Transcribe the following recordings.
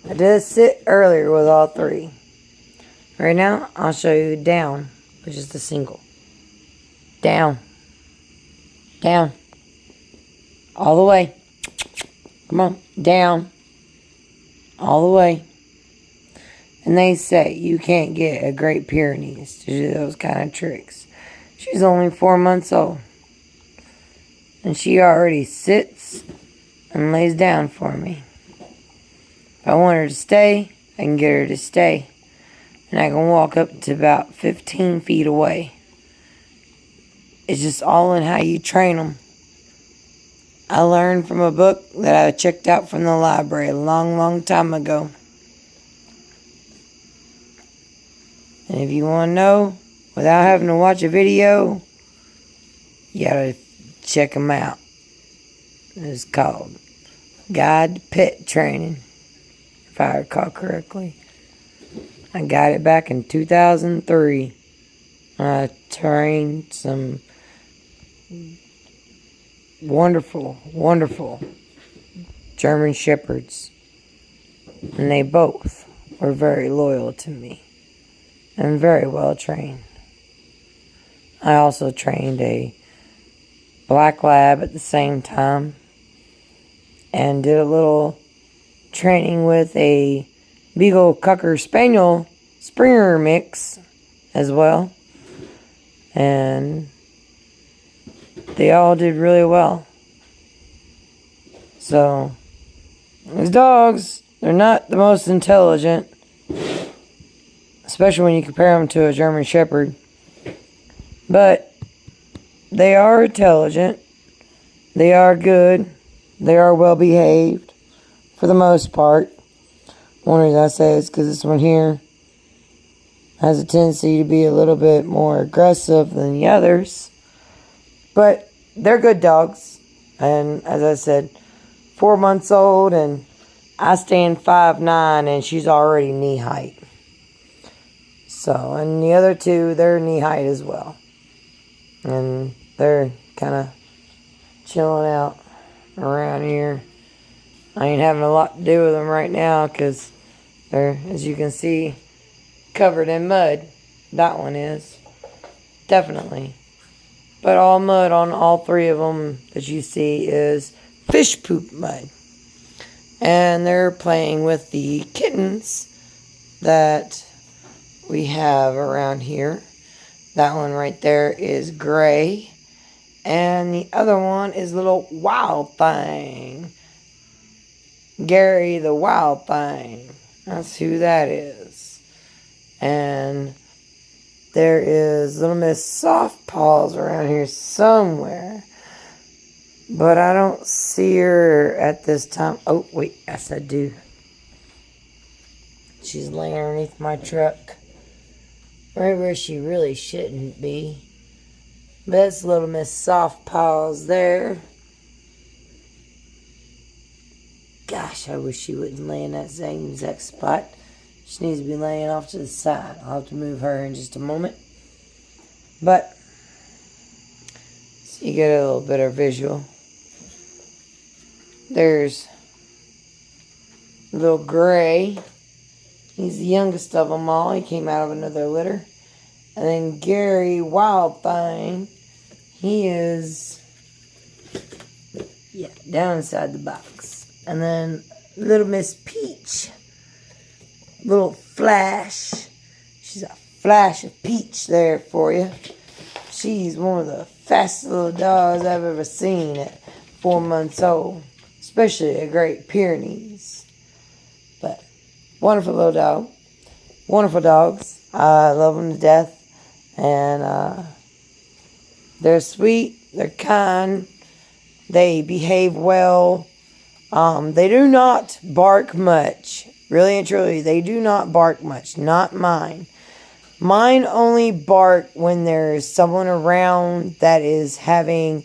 I did a sit earlier with all three. Right now, I'll show you down, which is the single. Down. Down. All the way. Come on. Down. All the way. And they say you can't get a Great Pyrenees to do those kind of tricks. She's only 4 months old. And she already sits and lays down for me. If I want her to stay, I can get her to stay. And I can walk up to about 15 feet away. It's just all in how you train them. I learned from a book that I checked out from the library a long, long time ago. And if you want to know, without having to watch a video, you gotta check them out. It's called Guide to Pet Training, if I recall correctly. I got it back in 2003. I trained some wonderful, wonderful German Shepherds. And they both were very loyal to me and very well trained. I also trained a black lab at the same time and did a little training with a Beagle Cocker Spaniel Springer mix as well. And they all did really well. So, these dogs, they're not the most intelligent, especially when you compare them to a German Shepherd. But they are intelligent. They are good. They are well behaved for the most part. One reason I say is because this one here has a tendency to be a little bit more aggressive than the others. But they're good dogs. And as I said, 4 months old, and I stand 5'9", and she's already knee height. So, and the other two, they're knee height as well. And they're kind of chilling out around here. I ain't having a lot to do with them right now because they're, as you can see, covered in mud. That one is. Definitely. But all mud on all three of them that you see is fish poop mud. And they're playing with the kittens that we have around here. That one right there is Gray. And the other one is little Wild Thing. Gary the Wild Thing. That's who that is. And there is little Miss Soft Paws around here somewhere. But I don't see her at this time. Oh, wait. Yes, I do. She's laying underneath my truck. Right where she really shouldn't be. But that's little Miss Soft Paws there. Gosh, I wish she wouldn't lay in that same exact spot. She needs to be laying off to the side. I'll have to move her in just a moment. But, so you get a little bit of visual. There's little Gray. He's the youngest of them all. He came out of another litter. And then Gary Wild Thing. He is, yeah, down inside the box. And then little Miss Peach. Little Flash. She's a flash of peach there for you. She's one of the fastest little dogs I've ever seen at 4 months old. Especially a Great Pyrenees. But wonderful little dog. Wonderful dogs. I love them to death. And they're sweet. They're kind. They behave well. They do not bark much. Really and truly, they do not bark much. Not mine. Mine only bark when there's someone around that is having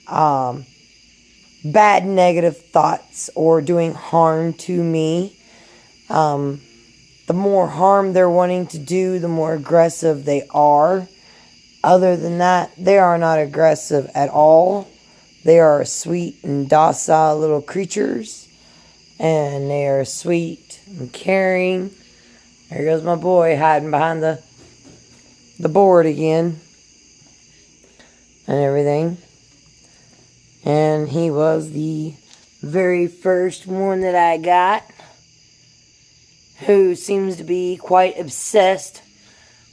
bad negative thoughts or doing harm to me. The more harm they're wanting to do, the more aggressive they are. Other than that, they are not aggressive at all. They are sweet and docile little creatures. And they are sweet and caring. There goes my boy hiding behind the board again. And everything. And he was the very first one that I got, who seems to be quite obsessed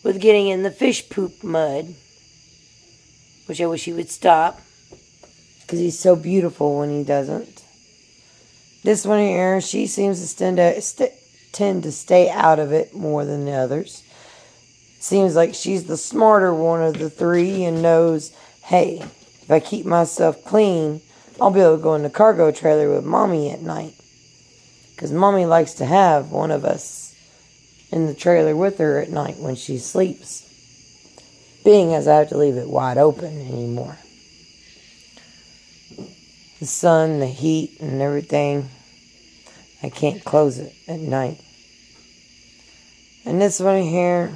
with getting in the fish poop mud, which I wish he would stop, because he's so beautiful when he doesn't. This one here, she seems to tend to stay out of it more than the others. Seems like she's the smarter one of the three and knows, hey, if I keep myself clean, I'll be able to go in the cargo trailer with Mommy at night. Because Mommy likes to have one of us in the trailer with her at night when she sleeps. Being as I have to leave it wide open anymore. The sun, the heat, and everything. I can't close it at night. And this one here,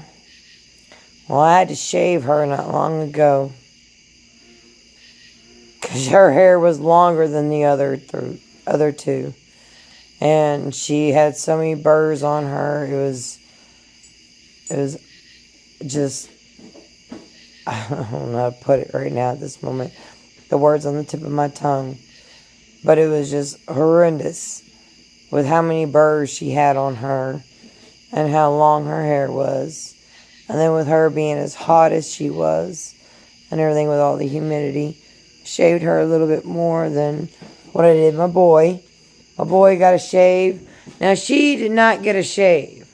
well, I had to shave her not long ago. Because her hair was longer than the other two. And she had so many burrs on her. It was just, I don't know how to put it right now at this moment. The words on the tip of my tongue. But it was just horrendous with how many burrs she had on her and how long her hair was. And then with her being as hot as she was and everything with all the humidity, shaved her a little bit more than what I did my boy. My boy got a shave. Now she did not get a shave.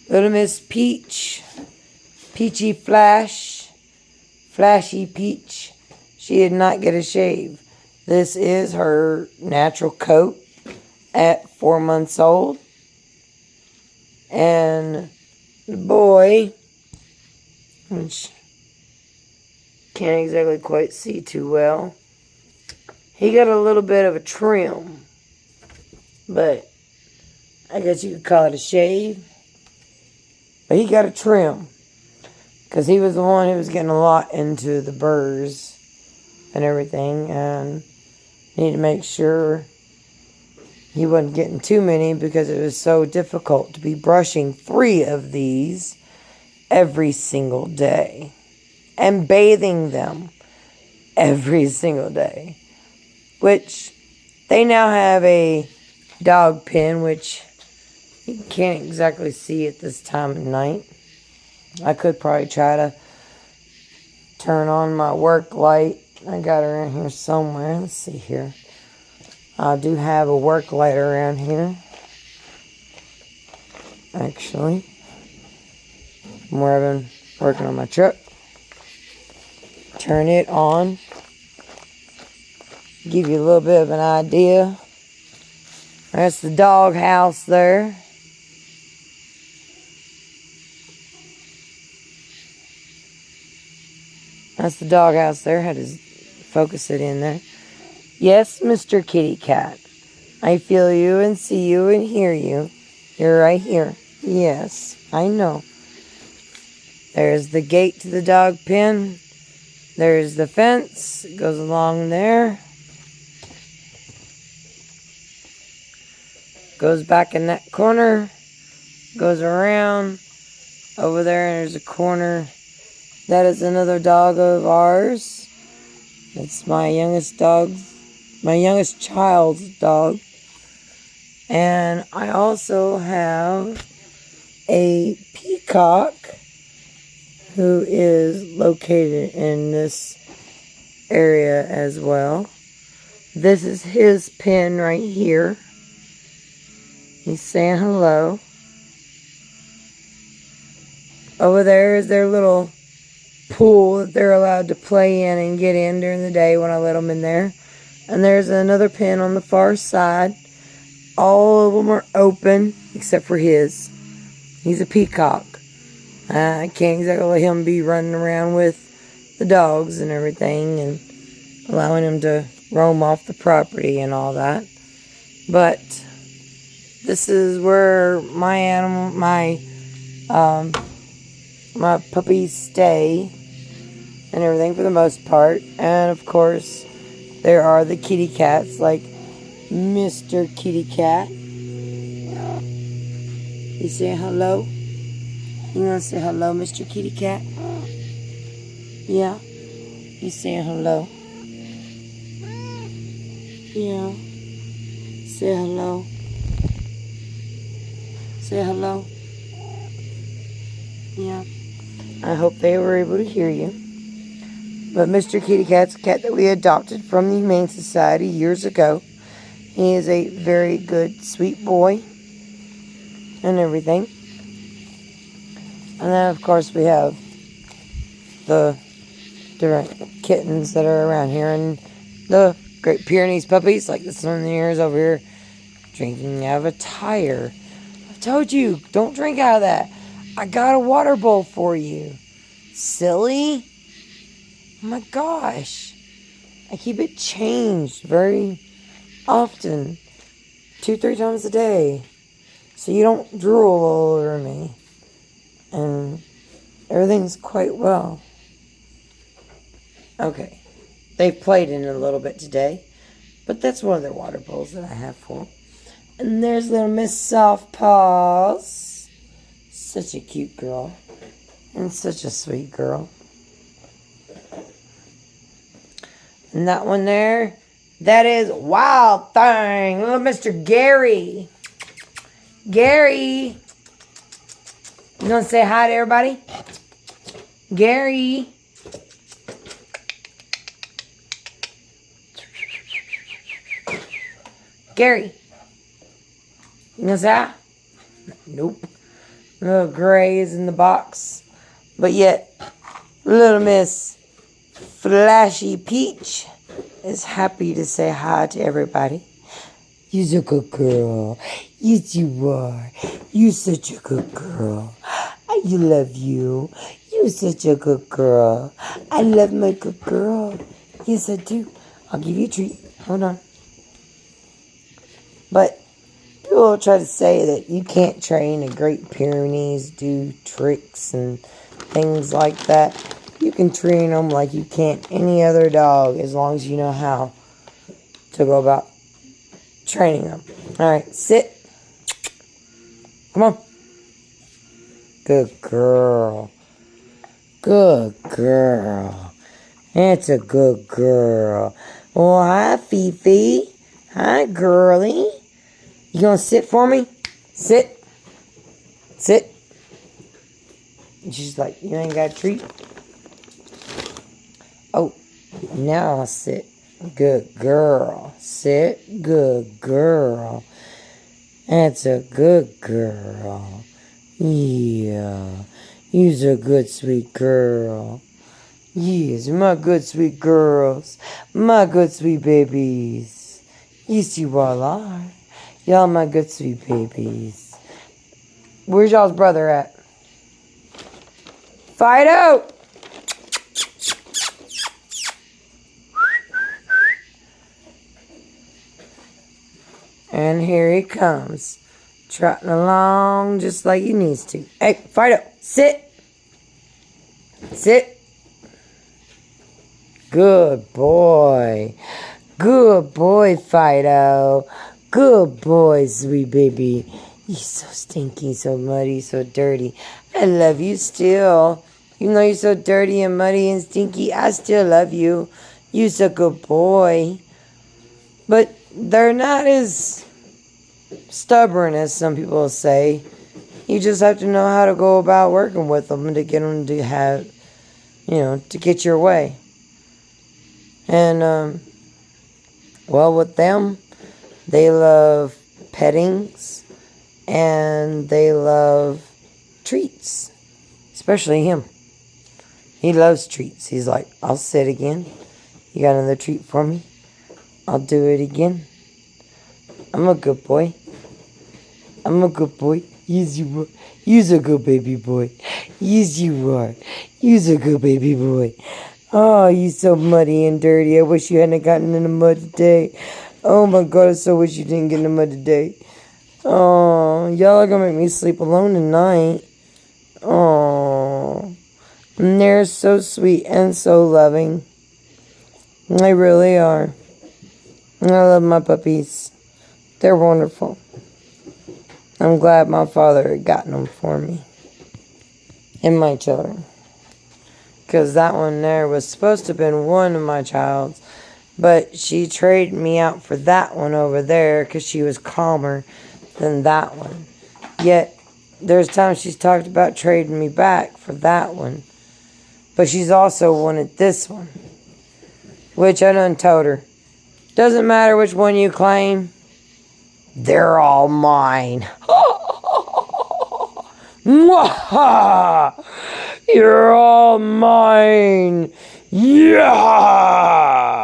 Little Miss Peach, Peachy Flashy Peach, she did not get a shave. This is her natural coat at 4 months old. And the boy, which can't exactly quite see too well, he got a little bit of a trim. But I guess you could call it a shave. But he got a trim. Because he was the one who was getting a lot into the burrs and everything. And needed to make sure he wasn't getting too many, because it was so difficult to be brushing 3 of these every single day. And bathing them every single day. Which they now have a dog pen, which you can't exactly see at this time of night. I could probably try to turn on my work light. I got her in here somewhere. Let's see here. I do have a work light around here. Actually. From where I've been working on my truck. Turn it on. Give you a little bit of an idea. That's the dog house there. That's the dog house there. Had to focus it in there. Yes, Mr. Kitty Cat. I feel you and see you and hear you. You're right here. Yes, I know. There's the gate to the dog pen. There's the fence. It goes along there. Goes back in that corner. Goes around. Over there, and there's a corner. That is another dog of ours. It's my youngest child's dog. And I also have a peacock who is located in this area as well. This is his pen right here. He's saying hello. Over there is their little pool that they're allowed to play in and get in during the day when I let them in there. And there's another pen on the far side. All of them are open except for his. He's a peacock. I can't exactly let him be running around with the dogs and everything and allowing him to roam off the property and all that. But this is where my puppies stay and everything for the most part. And of course, there are the kitty cats like Mr. Kitty Cat. You say hello? You want to say hello, Mr. Kitty Cat? Yeah? You saying hello? Yeah. Say hello. Say hello. Yeah. I hope they were able to hear you. But Mr. Kitty Cat's a cat that we adopted from the Humane Society years ago. He is a very good, sweet boy and everything. And then, of course, we have the different kittens that are around here, and the Great Pyrenees puppies, like this one here is over here drinking out of a tire. I've told you, don't drink out of that. I got a water bowl for you. Silly. Oh my gosh. I keep it changed very often. 2-3 times a day. So you don't drool all over me. And everything's quite well. Okay. They've played in it a little bit today. But that's one of their water bowls that I have for them. And there's little Miss Soft Paws. Such a cute girl. And such a sweet girl. And that one there, that is Wild Thing. Little Mr. Gary. Gary. You want to say hi to everybody? Gary. Gary. You want to say hi? Nope. Little Gray is in the box. But yet, little Miss Flashy Peach is happy to say hi to everybody. You're a good girl. Yes, you are. You're such a good girl. I love you. You're such a good girl. I love my good girl. Yes, I do. I'll give you a treat. Hold on. But people try to say that you can't train a Great Pyrenees, do tricks and things like that. You can train them like you can any other dog as long as you know how to go about training them. Alright, sit. Come on. Good girl. Good girl. That's a good girl. Oh, hi, Fifi. Hi, girlie. You gonna sit for me? Sit. Sit. And she's like, you ain't got a treat? Oh, now I'll sit. Good girl. Sit. Good girl. That's a good girl. Yeah. You're a good, sweet girl. Yes, my good, sweet girls. My good, sweet babies. Yes, you all are. Y'all my good, sweet babies. Where's y'all's brother at? Fido! And here he comes, trotting along just like he needs to. Hey, Fido, sit. Sit. Good boy. Good boy, Fido. Good boy, sweet baby. You're so stinky, so muddy, so dirty. I love you still. Even though you're so dirty and muddy and stinky, I still love you. You're a good boy. But they're not as stubborn as some people say. You just have to know how to go about working with them to get them to have, to get your way. And, well, with them, they love pettings and they love treats, especially him. He loves treats. He's like, I'll sit again. You got another treat for me? I'll do it again. I'm a good boy. I'm a good boy. Yes, you are. You're a good baby boy. Yes, you are. You're a good baby boy. Oh, you're so muddy and dirty. I wish you hadn't gotten in the mud today. Oh my God, I so wish you didn't get in the mud today. Oh, y'all are gonna make me sleep alone tonight. Oh, and they're so sweet and so loving. They really are. I love my puppies. They're wonderful. I'm glad my father had gotten them for me. And my children. Because that one there was supposed to have been one of my child's. But she traded me out for that one over there because she was calmer than that one. Yet, there's times she's talked about trading me back for that one. But she's also wanted this one. Which I done told her. Doesn't matter which one you claim. They're all mine. Mwah! You're all mine. Yeah!